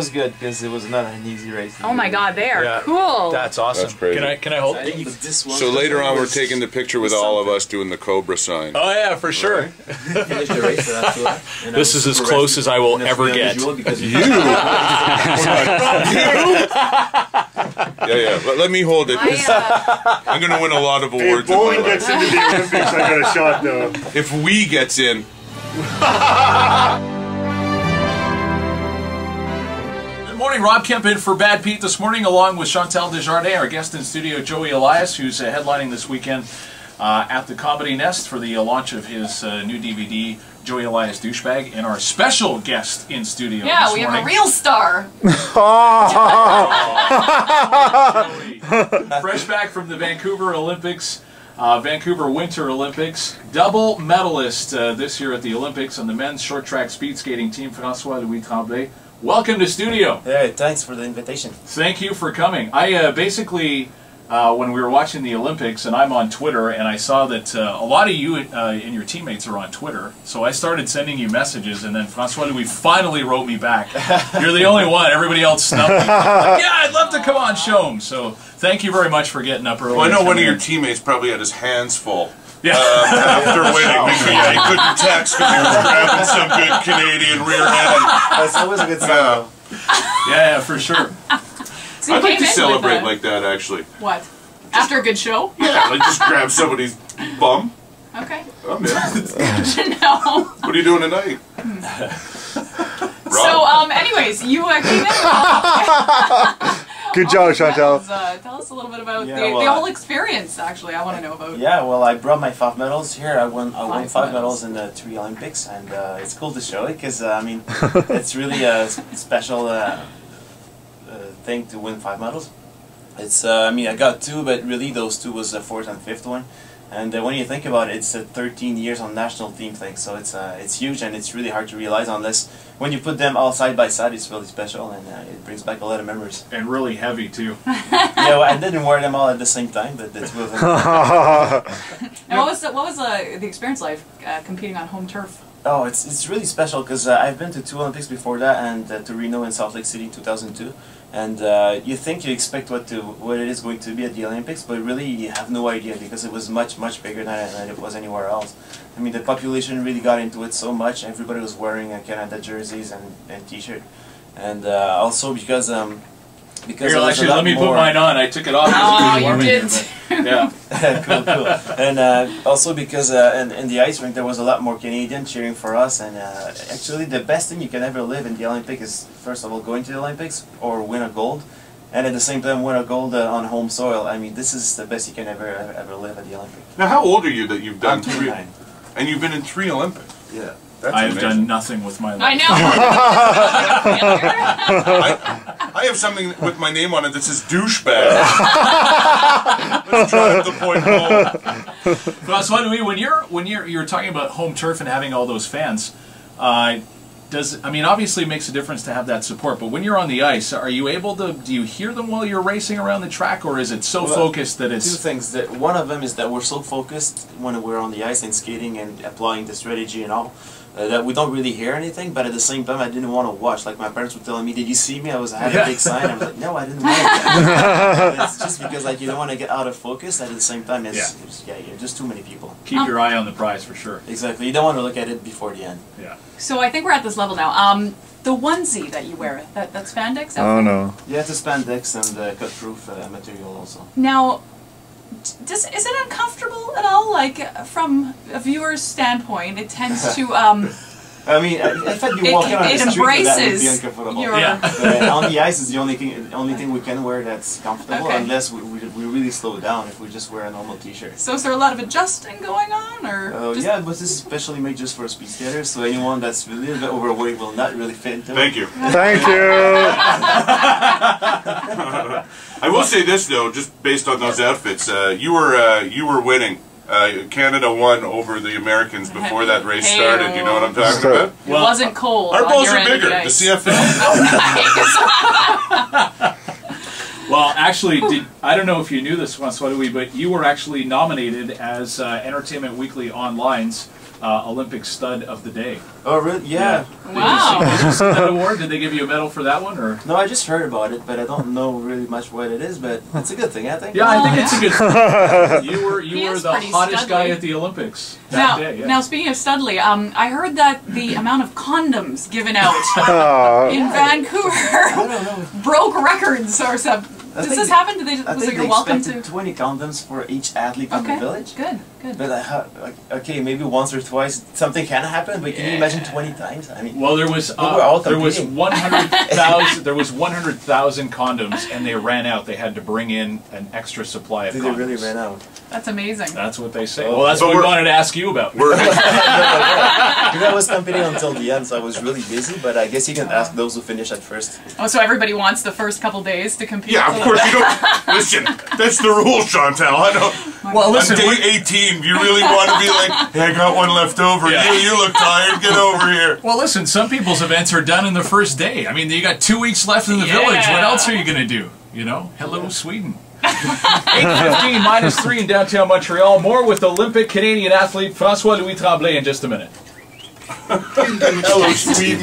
was good because it was not an easy race. Oh my God, they are cool. That's awesome. That's crazy. Can I hold? So later on, we're taking the picture with all of us doing the Cobra sign. Oh yeah, for sure. Finish the race for that tour. This is as close as I will ever get. Yeah. But let me hold it. I'm going to win a lot of awards. If Bowling gets into the Olympics, I got a shot though. If we gets in. Good morning, Rob Kemp in for Bad Pete this morning, along with Chantal Desjardins, our guest in studio, Joey Elias, who's headlining this weekend at the Comedy Nest for the launch of his new DVD, Joey Elias Douchebag, and our special guest in studio this morning. Have a real star. Fresh back from the Vancouver Olympics, Vancouver Winter Olympics, double medalist this year at the Olympics on the men's short track speed skating team, Francois-Louis Tremblay. Welcome to studio. Hey, thanks for the invitation. Thank you for coming. I basically, when we were watching the Olympics, and I'm on Twitter, and I saw that a lot of you and your teammates are on Twitter, so I started sending you messages, and then Francois-Louis finally wrote me back. You're the only one. Everybody else snubbed me. Like, yeah, I'd love to come on, show him. So thank you very much for getting up early. Well, I know one of your teammates probably had his hands full. Yeah. After winning, because he couldn't text because he was grabbing some good Canadian rear end. That's always a good sign. Yeah, for sure. So I'd like to celebrate like that, actually. What? After a good show? Yeah, like just grab somebody's bum. Okay. I'm in. Good to know. What are you doing tonight? So, anyways, you came in. Good job, Chantal. Tell us a little bit about the whole experience, actually. I want to know about. Yeah, well, I brought my 5 medals here. I won 5 medals in the 3 Olympics, and it's cool to show it because, I mean, it's really a special thing to win 5 medals. It's, I mean, I got 2, but really those 2 was the 4th and 5th one. And when you think about it, it's 13 years on national team thing, so it's huge, and it's really hard to realize unless when you put them all side by side, it's really special, and it brings back a lot of memories. And really heavy too. Yeah, well, I didn't wear them all at the same time, but that's what. And what was the experience like competing on home turf? Oh, it's really special because I've been to 2 Olympics before that, and to Reno and Salt Lake City in 2002. And you think you expect what it is going to be at the Olympics, but really you have no idea because it was much bigger than it was anywhere else. I mean, the population really got into it so much. Everybody was wearing Canada jerseys and T-shirt, and also because Here, actually, let me put mine on. I took it off. Oh, you did. Yeah. Cool. And also because in the ice rink there was a lot more Canadian cheering for us, and actually the best thing you can ever live in the Olympics is first of all going to the Olympics or win a gold, and at the same time win a gold on home soil. I mean, this is the best you can ever live at the Olympics. Now, how old are you that you've done I'm 29. And you've been in 3 Olympics? Yeah. I've done nothing with my life. I know. I have something with my name on it that says douchebag. Let's drive the point home. Francois-Louis, when you're talking about home turf and having all those fans, I mean, obviously it makes a difference to have that support, but when you're on the ice, are you able to, do you hear them while you're racing around the track, or is it so focused that it's... 2 things. One of them is that we're so focused when we're on the ice and skating and applying the strategy and all, that we don't really hear anything, but at the same time I didn't want to watch. Like my parents were telling me, did you see me? I had a big sign. I was like, no, I didn't want to. It's just because like you don't want to get out of focus, at the same time you're just too many people. Keep your eye on the prize for sure. Exactly. You don't want to look at it before the end. Yeah. So I think we're at this level now. The onesie that you wear, that's spandex? Oh no. Yeah, it's a spandex and cut-proof material also. Now, is it uncomfortable at all? Like, from a viewer's standpoint, it tends to, I mean, if you walk on the street, that would be uncomfortable. On the ice is the only thing we can wear that's comfortable, unless we really slow down if we just wear a normal T-shirt. So is there a lot of adjusting going on, or? Yeah, but this is specially made just for speed skaters, so anyone that's a little bit overweight will not really fit into it. Thank you. Thank you. I will say this though, just based on those outfits, you were winning. Canada won over the Americans before that race started. You know what I'm talking about? It wasn't cold. Our balls are bigger. The CFL. Well, actually, I don't know if you knew this, Francois-Louis, but you were actually nominated as Entertainment Weekly Online's Olympic Stud of the Day. Oh, really? Yeah. Wow. Did you see that award? Did they give you a medal for that one, or? No, I just heard about it, but I don't know really much what it is. But it's a good thing, I think. Yeah, I think it's a good thing. You were is the pretty hottest guy studly. at the Olympics that day. Yeah. Now, speaking of Studley, I heard that the amount of condoms given out in Vancouver I don't know. broke records or something. Does this happen? Did they? I Was think it they you're welcome expected to? 20 condoms for each athlete from the Okay, village. good, good. But okay, maybe once or twice something can happen. But can you imagine 20 times? I mean, Well, there was were all 100,000 condoms, and they ran out. They had to bring in an extra supply of did condoms. they really ran out? That's amazing. That's what they say. Oh. Well, that's But what we we're- wanted to ask you about. We're, Because I was competing until the end, so I was really busy. But I guess you can ask those who finish at first. Oh, so everybody wants the first couple days to compete. yeah, of course you don't. Listen, that's the rule, Chantal. I know. Well, listen, On day 18, you really want to be like, hey, I got one left over. Yeah. You look tired. Get over here. well, listen. Some people's events are done in the first day. I mean, you got 2 weeks left in the village. What else are you going to do? You know, hello, Sweden. 8:15 -3 in downtown Montreal. More with Olympic Canadian athlete Francois-Louis Tremblay in just a minute. Hello, Sweden.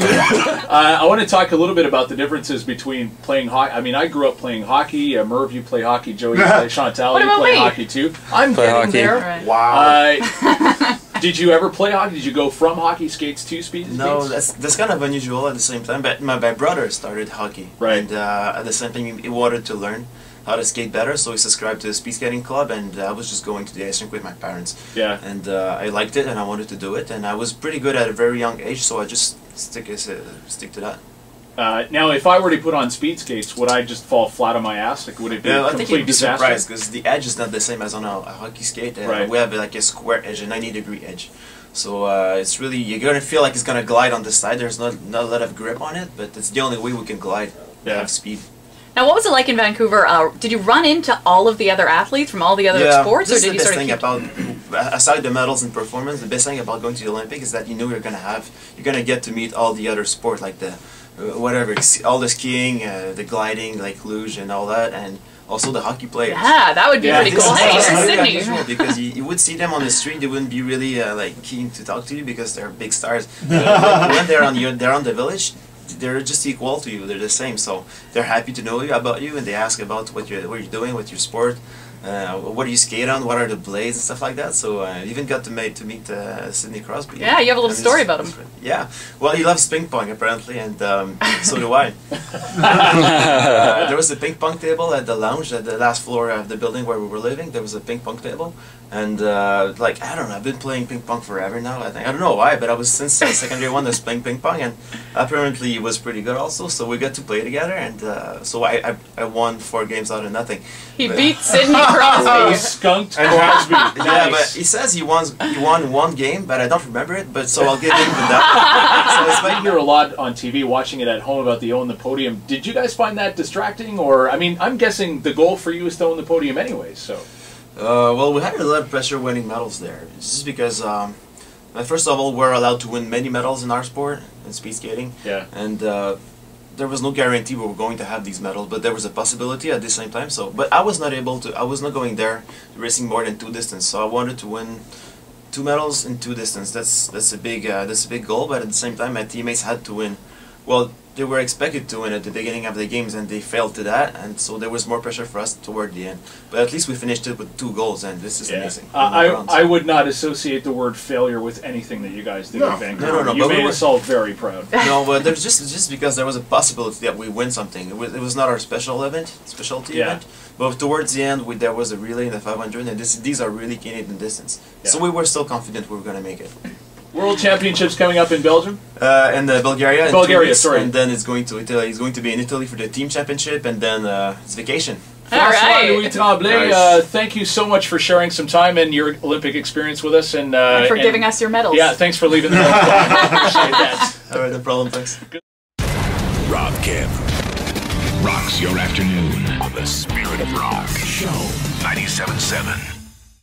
I want to talk a little bit about the differences between playing hockey. I mean, I grew up playing hockey. Merv, you play hockey. Joey, you play. Chantal, What you about play me? hockey too. I'm Play getting hockey. there. Right. Wow. Did you ever play hockey? Did you go from hockey skates to speed No, skates? that's kind of unusual at the same time. But my brother started hockey, Right. And at the same time, he wanted to learn how to skate better, so he subscribed to the speed skating club, and I was just going to the ice rink with my parents. Yeah. And I liked it, and I wanted to do it, and I was pretty good at a very young age, so I just stick to that. Now, if I were to put on speed skates, would I just fall flat on my ass? Like, would it be Yeah, a I think complete you'd be disaster? surprised because the edge is not the same as on a hockey skate. Right. We have like a square edge, a 90-degree edge. So it's really, you're gonna feel like it's gonna glide on the side. There's not a lot of grip on it, but it's the only way we can glide. Yeah. Have speed. Now, what was it like in Vancouver? Did you run into all of the other athletes from all the other sports, or this is did the you best sort of thing keep... about, aside the medals and performance, the best thing about going to the Olympics is that you know you're gonna get to meet all the other sport, like the whatever, all the skiing, the gliding, like luge and all that, and also the hockey players. Yeah, that would be Yeah, pretty This cool. is Hey, also you're in really Sydney. unusual because you would see them on the street, they wouldn't be really like keen to talk to you because they're big stars. When they're on the village, they're just equal to you. They're the same, so they're happy to know about you, and they ask about what you're doing with your sport. What do you skate on? What are the blades and stuff like that? So I even got to meet Sidney Crosby. Yeah, you have a little And story it's- about him. Yeah, well, he loves ping pong apparently, and so do I. There was a ping pong table at the lounge at the last floor of the building where we were living. There was a ping pong table, and like I don't know, I've been playing ping pong forever now. I don't know why, but I was since secondary one I was playing ping pong, and apparently he was pretty good also. So we got to play together, and so I won 4 games out of nothing. He But- beat Sidney Oh, Crosby. skunked Crosby. Yeah, Nice. but he says he won 1 game, but I don't remember it. But so I'll give him that. So it's I like, hear a lot on TV, watching it at home about the own the podium. Did you guys find that distracting, or I mean, I'm guessing the goal for you is to own the podium anyways. So well, we had a lot of pressure winning medals there. It's just because, first of all, we're allowed to win many medals in our sport, in speed skating. yeah, And there was no guarantee we were going to have these medals, but there was a possibility at the same time. So, but I was not able to. I was not going there racing more than 2 distance. So I wanted to win 2 medals in 2 distance. That's a big goal. But at the same time, my teammates had to win. Well, they were expected to win at the beginning of the games, and they failed to that, and so there was more pressure for us toward the end. But at least we finished it with 2 goals, and this is yeah. amazing. I would not associate the word failure with anything that you guys did No. in Vancouver. No, You but we made were- us all very proud. No, but there's just because there was a possibility that we win something. It was not our specialty Yeah. event. But towards the end, there was a relay in the 500, and these are really Canadian distance. So Yeah. we were still confident we were going to make it. World Championships coming up in Belgium. And Bulgaria. in 2 Bulgaria, weeks, sorry. And then it's going to Italy. He's going to be in Italy for the team championship, and then it's vacation. All right. Francois-Louis Tremblay, Nice. thank you so much for sharing some time and your Olympic experience with us, and For giving us your medals. Yeah, thanks for leaving the medals behind. I appreciate that. All right, no problem. Thanks. Rob Kemp rocks your afternoon on the Spirit of Rock Show 97.7.